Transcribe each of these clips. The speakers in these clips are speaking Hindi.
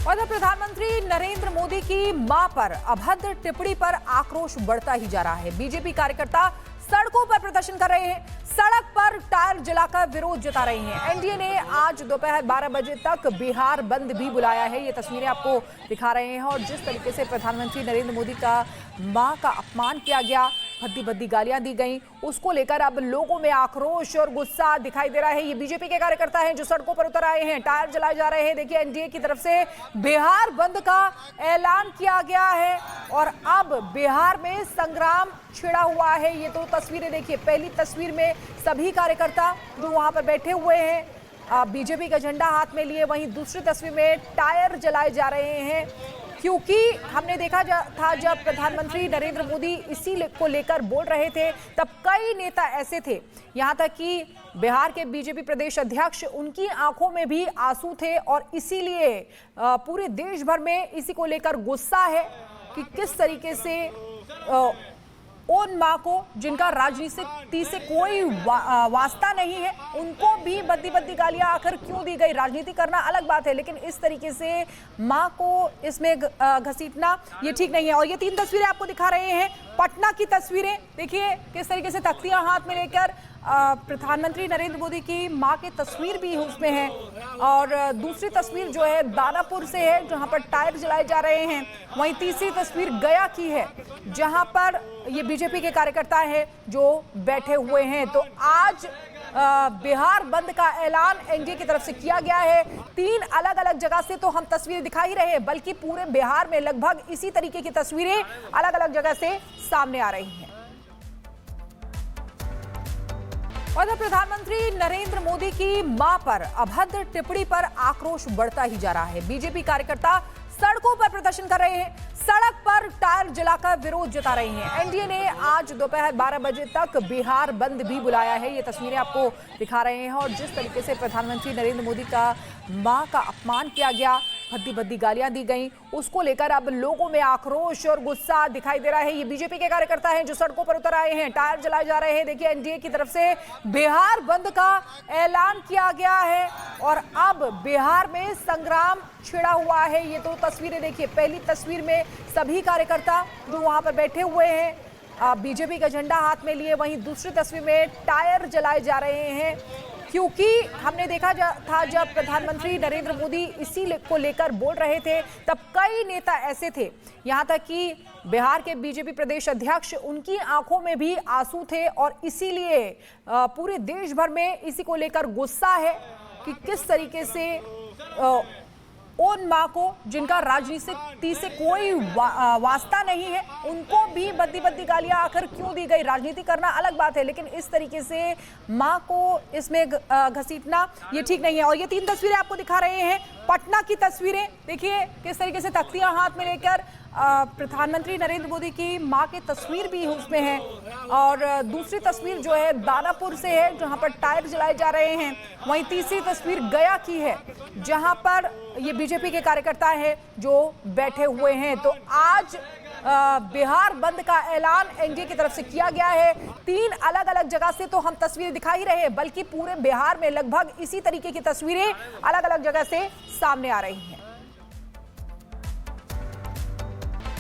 और प्रधानमंत्री नरेंद्र मोदी की मां पर अभद्र टिप्पणी पर आक्रोश बढ़ता ही जा रहा है। बीजेपी कार्यकर्ता सड़कों पर प्रदर्शन कर रहे हैं, सड़क पर टायर जलाकर विरोध जता रहे हैं। एनडीए ने आज दोपहर 12 बजे तक बिहार बंद भी बुलाया है। ये तस्वीरें आपको दिखा रहे हैं और जिस तरीके से प्रधानमंत्री नरेंद्र मोदी का मां का अपमान किया गया, भद्दी भद्दी गालियां दी गई, उसको लेकर अब लोगों में आक्रोश और गुस्सा दिखाई दे रहा है। ये बीजेपी के कार्यकर्ता हैं जो सड़कों पर उतर आए हैं, टायर जलाए जा रहे हैं। देखिए, एनडीए की तरफ से बिहार बंद का ऐलान किया गया है और अब बिहार में संग्राम छिड़ा हुआ है। ये तो तस्वीरें देखिए, पहली तस्वीर में सभी कार्यकर्ता जो वहां पर बैठे हुए हैं बीजेपी का झंडा हाथ में लिए, वहीं दूसरी तस्वीर में टायर जलाए जा रहे हैं, क्योंकि हमने देखा था जब प्रधानमंत्री नरेंद्र मोदी इसी को लेकर बोल रहे थे तब कई नेता ऐसे थे, यहां तक कि बिहार के बीजेपी प्रदेश अध्यक्ष, उनकी आंखों में भी आंसू थे और इसीलिए पूरे देश भर में इसी को लेकर गुस्सा है कि किस तरीके से उन मां को जिनका राजनीति से कोई वास्ता नहीं है, उनको भी बद्दी बद्दी गालियां आखिर क्यों दी गई। राजनीति करना अलग बात है, लेकिन इस तरीके से मां को इसमें घसीटना ये ठीक नहीं है। और ये तीन तस्वीरें आपको दिखा रहे हैं, पटना की तस्वीरें देखिए, किस तरीके से तख्तियां हाथ में लेकर प्रधानमंत्री नरेंद्र मोदी की मां की तस्वीर भी उसमें है। और दूसरी तस्वीर जो है दानापुर से है, जहां पर टायर जलाए जा रहे हैं। वहीं तीसरी तस्वीर गया की है, जहां पर ये बीजेपी के कार्यकर्ता हैं जो बैठे हुए हैं। तो आज बिहार बंद का ऐलान एनडीए की तरफ से किया गया है। तीन अलग अलग जगह से तो हम तस्वीरें दिखा ही रहे हैं, बल्कि पूरे बिहार में लगभग इसी तरीके की तस्वीरें अलग अलग जगह से सामने आ रही हैं। और प्रधानमंत्री नरेंद्र मोदी की मां पर अभद्र टिप्पणी पर आक्रोश बढ़ता ही जा रहा है। बीजेपी कार्यकर्ता सड़कों पर प्रदर्शन कर रहे हैं, सड़क पर टायर जलाकर विरोध जता रहे हैं। एनडीए ने आज दोपहर 12 बजे तक बिहार बंद भी बुलाया है। ये तस्वीरें आपको दिखा रहे हैं और जिस तरीके से प्रधानमंत्री नरेंद्र मोदी का मां का अपमान किया गया, भद्दी भद्दी गालियां दी गई, उसको लेकर अब लोगों में आक्रोश और गुस्सा दिखाई दे रहा है। ये बीजेपी के कार्यकर्ता हैं जो सड़कों पर उतर आए हैं, टायर जलाए जा रहे हैं। देखिए, एनडीए की तरफ से बिहार बंद का ऐलान किया गया है और अब बिहार में संग्राम छिड़ा हुआ है। ये तो तस्वीरें देखिए, पहली तस्वीर में सभी कार्यकर्ता जो वहां पर बैठे हुए हैं बीजेपी का झंडा हाथ में लिए, वहीं दूसरी तस्वीर में टायर जलाए जा रहे हैं, क्योंकि हमने देखा था जब प्रधानमंत्री नरेंद्र मोदी इसी को लेकर बोल रहे थे तब कई नेता ऐसे थे, यहां तक कि बिहार के बीजेपी प्रदेश अध्यक्ष, उनकी आंखों में भी आंसू थे और इसीलिए पूरे देश भर में इसी को लेकर गुस्सा है कि किस तरीके से उन मां को जिनका राजनीति से कोई वास्ता नहीं है, उनको भी बद्दी बद्दी गालियां आखिर क्यों दी गई। राजनीति करना अलग बात है, लेकिन इस तरीके से मां को इसमें घसीटना ये ठीक नहीं है। और ये तीन तस्वीरें आपको दिखा रहे हैं, पटना की तस्वीरें देखिए, किस तरीके से तख्तियां हाथ में लेकर प्रधानमंत्री नरेंद्र मोदी की मां की तस्वीर भी उसमें है और दूसरी तस्वीर जो है दानापुर से है, जहां पर टायर जलाए जा रहे हैं। वहीं तीसरी तस्वीर गया की है, जहां पर उन मां को जिनका राजनीति से कोई वास्ता नहीं है, उनको भी बद्दी बद्दी गालियां आखिर क्यों दी गई। राजनीति करना अलग बात है, लेकिन इस तरीके से मां को इसमें घसीटना ये ठीक नहीं है। और ये तीन तस्वीरें आपको दिखा रहे हैं, पटना की तस्वीरें देखिए, किस तरीके से तख्तियां हाथ में लेकर प्रधानमंत्री नरेंद्र मोदी की मां की तस्वीर भी उसमें है और दूसरी तस्वीर जो है दानापुर से है, जहां पर टायर जलाए जा रहे हैं। वहीं तीसरी तस्वीर गया की है, जहां पर ये बीजेपी के कार्यकर्ता हैं जो बैठे हुए हैं। तो आज बिहार बंद का ऐलान एनडीए की तरफ से किया गया है। तीन अलग अलग जगह से तो हम तस्वीरें दिखा ही रहे हैं, बल्कि पूरे बिहार में लगभग इसी तरीके की तस्वीरें अलग अलग जगह से सामने आ रही हैं।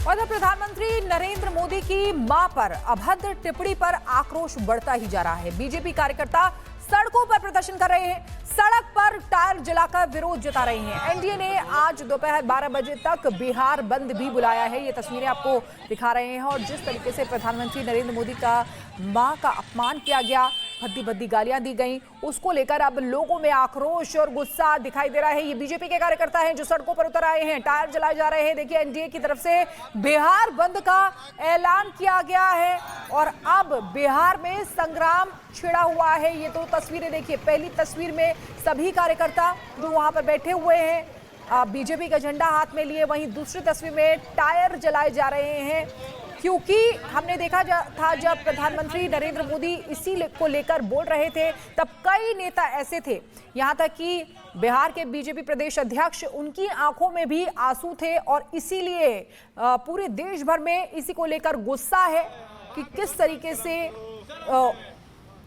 और प्रधानमंत्री नरेंद्र मोदी की मां पर अभद्र टिप्पणी पर आक्रोश बढ़ता ही जा रहा है। बीजेपी कार्यकर्ता सड़कों पर प्रदर्शन कर रहे हैं, सड़क पर टायर जलाकर विरोध जता रहे हैं। एनडीए ने आज दोपहर 12 बजे तक बिहार बंद भी बुलाया है। ये तस्वीरें आपको दिखा रहे हैं और जिस तरीके से प्रधानमंत्री नरेंद्र मोदी का मां का अपमान किया गया, भद्दी भद्दी गालियां दी गई, उसको लेकर अब लोगों में आक्रोश और गुस्सा दिखाई दे रहा है। ये बीजेपी के कार्यकर्ता हैं जो सड़कों पर उतर आए हैं, टायर जलाए जा रहे हैं। देखिए, एनडीए की तरफ से बिहार बंद का ऐलान किया गया है और अब बिहार में संग्राम छिड़ा हुआ है। ये तो तस्वीरें देखिए, पहली तस्वीर में सभी कार्यकर्ता जो वहां पर बैठे हुए हैं बीजेपी का झंडा हाथ में लिए, वहीं दूसरी तस्वीर में टायर जलाए जा रहे हैं, क्योंकि हमने देखा था जब प्रधानमंत्री नरेंद्र मोदी इसी को लेकर बोल रहे थे तब कई नेता ऐसे थे, यहां तक कि बिहार के बीजेपी प्रदेश अध्यक्ष, उनकी आंखों में भी आंसू थे और इसीलिए पूरे देश भर में इसी को लेकर गुस्सा है कि किस तरीके से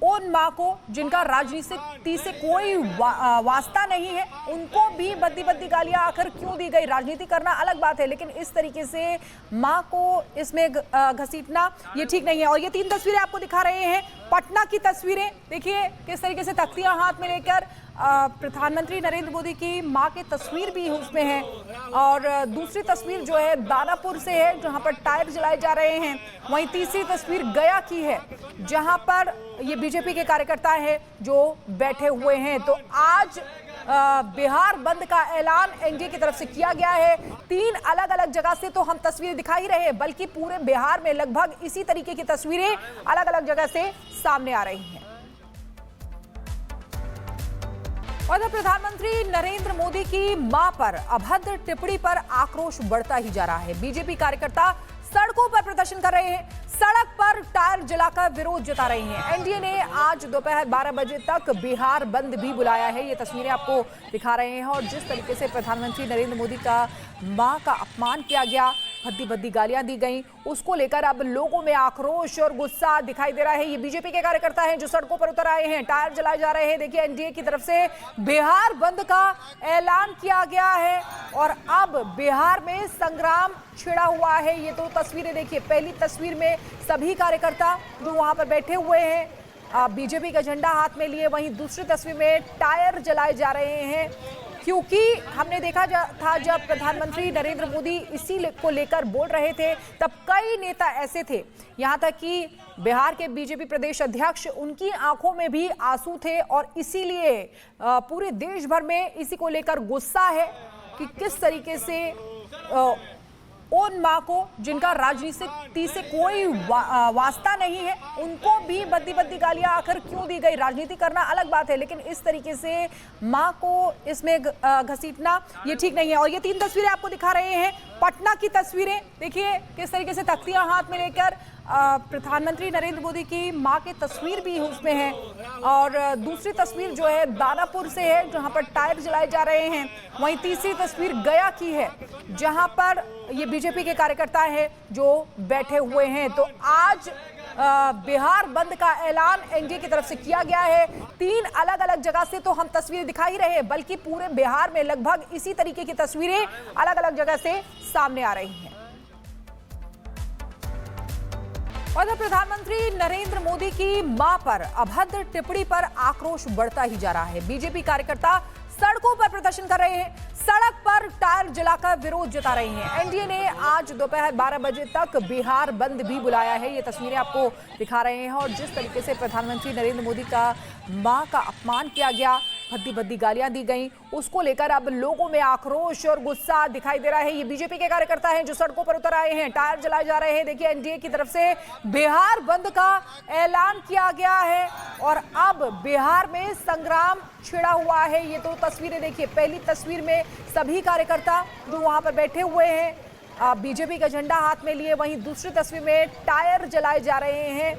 उन माँ को जिनका राजनीति से कोई वास्ता नहीं है, उनको भी बद्दी बद्दी गालियां आखिर क्यों दी गई। राजनीति करना अलग बात है, लेकिन इस तरीके से माँ को इसमें घसीटना ये ठीक नहीं है। और ये 3 तस्वीरें आपको दिखा रहे हैं, पटना की तस्वीरें। देखिए किस तरीके से तख्तियां हाथ में लेकर प्रधानमंत्री नरेंद्र मोदी की मां की तस्वीर भी उसमें है। और दूसरी तस्वीर जो है दानापुर से है, जहां पर टायर जलाए जा रहे हैं। वहीं तीसरी तस्वीर गया की है, जहां पर ये बीजेपी के कार्यकर्ता हैं जो बैठे हुए हैं। तो आज बिहार बंद का ऐलान एनडीए की तरफ से किया गया है। 3 अलग अलग जगह से तो हम तस्वीरें दिखा ही रहे हैं, बल्कि पूरे बिहार में लगभग इसी तरीके की तस्वीरें अलग अलग जगह से सामने आ रही हैं। और प्रधानमंत्री नरेंद्र मोदी की मां पर अभद्र टिप्पणी पर आक्रोश बढ़ता ही जा रहा है। बीजेपी कार्यकर्ता सड़कों पर प्रदर्शन कर रहे हैं, सड़क पर टायर जलाकर विरोध जता रहे हैं। एनडीए ने आज दोपहर 12 बजे तक बिहार बंद भी बुलाया है। ये तस्वीरें आपको दिखा रहे हैं। और जिस तरीके से प्रधानमंत्री नरेंद्र मोदी का मां का अपमान किया गया, भद्दी भद्दी गालियां दी गई, उसको लेकर अब लोगों में आक्रोश और गुस्सा दिखाई दे रहा है। ये बीजेपी के कार्यकर्ता हैं जो सड़कों पर उतर आए हैं, टायर जलाए जा रहे हैं। देखिए एनडीए की तरफ से बिहार बंद का ऐलान किया गया है और अब बिहार में संग्राम छिड़ा हुआ है। ये तो तस्वीरें देखिए, पहली तस्वीर में सभी कार्यकर्ता जो वहां पर बैठे हुए हैं बीजेपी का झंडा हाथ में लिए, वहीं दूसरी तस्वीर में टायर जलाए जा रहे हैं। क्योंकि हमने देखा था जब प्रधानमंत्री नरेंद्र मोदी इसी को लेकर बोल रहे थे, तब कई नेता ऐसे थे, यहां तक कि बिहार के बीजेपी प्रदेश अध्यक्ष, उनकी आंखों में भी आंसू थे। और इसीलिए पूरे देश भर में इसी को लेकर गुस्सा है कि किस तरीके से उन माँ को जिनका राजनीति से कोई वास्ता नहीं है, उनको भी बद्दी बद्दी गालियां आखिर क्यों दी गई। राजनीति करना अलग बात है, लेकिन इस तरीके से माँ को इसमें घसीटना ये ठीक नहीं है। और ये 3 तस्वीरें आपको दिखा रहे हैं, पटना की तस्वीरें। देखिए किस तरीके से तख्तियां हाथ में लेकर प्रधानमंत्री नरेंद्र मोदी की मां की तस्वीर भी उसमें है। और दूसरी तस्वीर जो है दानापुर से है, जहां पर टायर जलाए जा रहे हैं। वहीं तीसरी तस्वीर गया की है, जहां पर ये बीजेपी के कार्यकर्ता हैं जो बैठे हुए हैं। तो आज बिहार बंद का ऐलान एनडीए की तरफ से किया गया है। 3 अलग अलग जगह से तो हम तस्वीरें दिखा ही रहे हैं, बल्कि पूरे बिहार में लगभग इसी तरीके की तस्वीरें अलग अलग जगह से सामने आ रही हैं। और प्रधानमंत्री नरेंद्र मोदी की मां पर अभद्र टिप्पणी पर आक्रोश बढ़ता ही जा रहा है। बीजेपी कार्यकर्ता सड़कों पर प्रदर्शन कर रहे हैं, सड़क पर टायर जलाकर विरोध जता रहे हैं। एनडीए ने आज दोपहर 12 बजे तक बिहार बंद भी बुलाया है। ये तस्वीरें आपको दिखा रहे हैं। और जिस तरीके से प्रधानमंत्री नरेंद्र मोदी का मां का अपमान किया गया, भद्दी भद्दी गालियां दी गई, उसको लेकर अब लोगों में आक्रोश और गुस्सा दिखाई दे रहा है। ये बीजेपी के कार्यकर्ता हैं जो सड़कों पर उतर आए हैं, टायर जलाए जा रहे हैं। देखिए एनडीए की तरफ से बिहार बंद का ऐलान किया गया है और अब बिहार में संग्राम छिड़ा हुआ है। ये तो तस्वीरें देखिए, पहली तस्वीर में सभी कार्यकर्ता जो वहां पर बैठे हुए हैं बीजेपी का झंडा हाथ में लिए, वहीं दूसरी तस्वीर में टायर जलाए जा रहे हैं।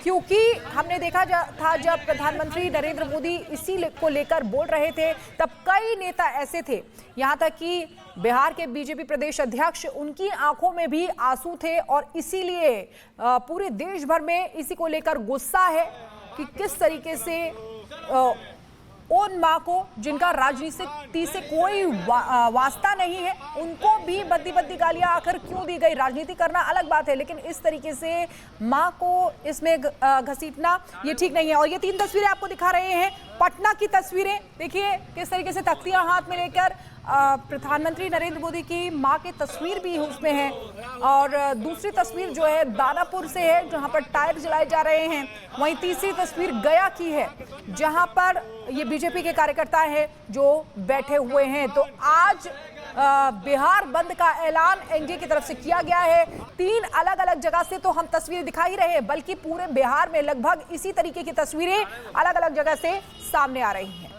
क्योंकि हमने देखा था जब प्रधानमंत्री नरेंद्र मोदी इसी को लेकर बोल रहे थे, तब कई नेता ऐसे थे, यहां तक कि बिहार के बीजेपी प्रदेश अध्यक्ष, उनकी आंखों में भी आंसू थे। और इसीलिए पूरे देश भर में इसी को लेकर गुस्सा है कि किस तरीके से उन माँ को जिनका राजनीति से कोई वास्ता नहीं है, उनको भी बद्दी बद्दी गालियां आखिर क्यों दी गई। राजनीति करना अलग बात है, लेकिन इस तरीके से माँ को इसमें घसीटना ये ठीक नहीं है। और ये 3 तस्वीरें आपको दिखा रहे हैं, पटना की तस्वीरें। देखिए किस तरीके से तख्तियां हाथ में लेकर प्रधानमंत्री नरेंद्र मोदी की मां की तस्वीर भी उसमें है। और दूसरी तस्वीर जो है दानापुर से है, जहां पर टायर जलाए जा रहे हैं। वहीं तीसरी तस्वीर गया की है, जहां पर ये बीजेपी के कार्यकर्ता हैं जो बैठे हुए हैं। तो आज बिहार बंद का ऐलान एनडीए की तरफ से किया गया है। 3 अलग अलग जगह से तो हम तस्वीरें दिखा ही रहे हैं, बल्कि पूरे बिहार में लगभग इसी तरीके की तस्वीरें अलग अलग जगह से सामने आ रही हैं।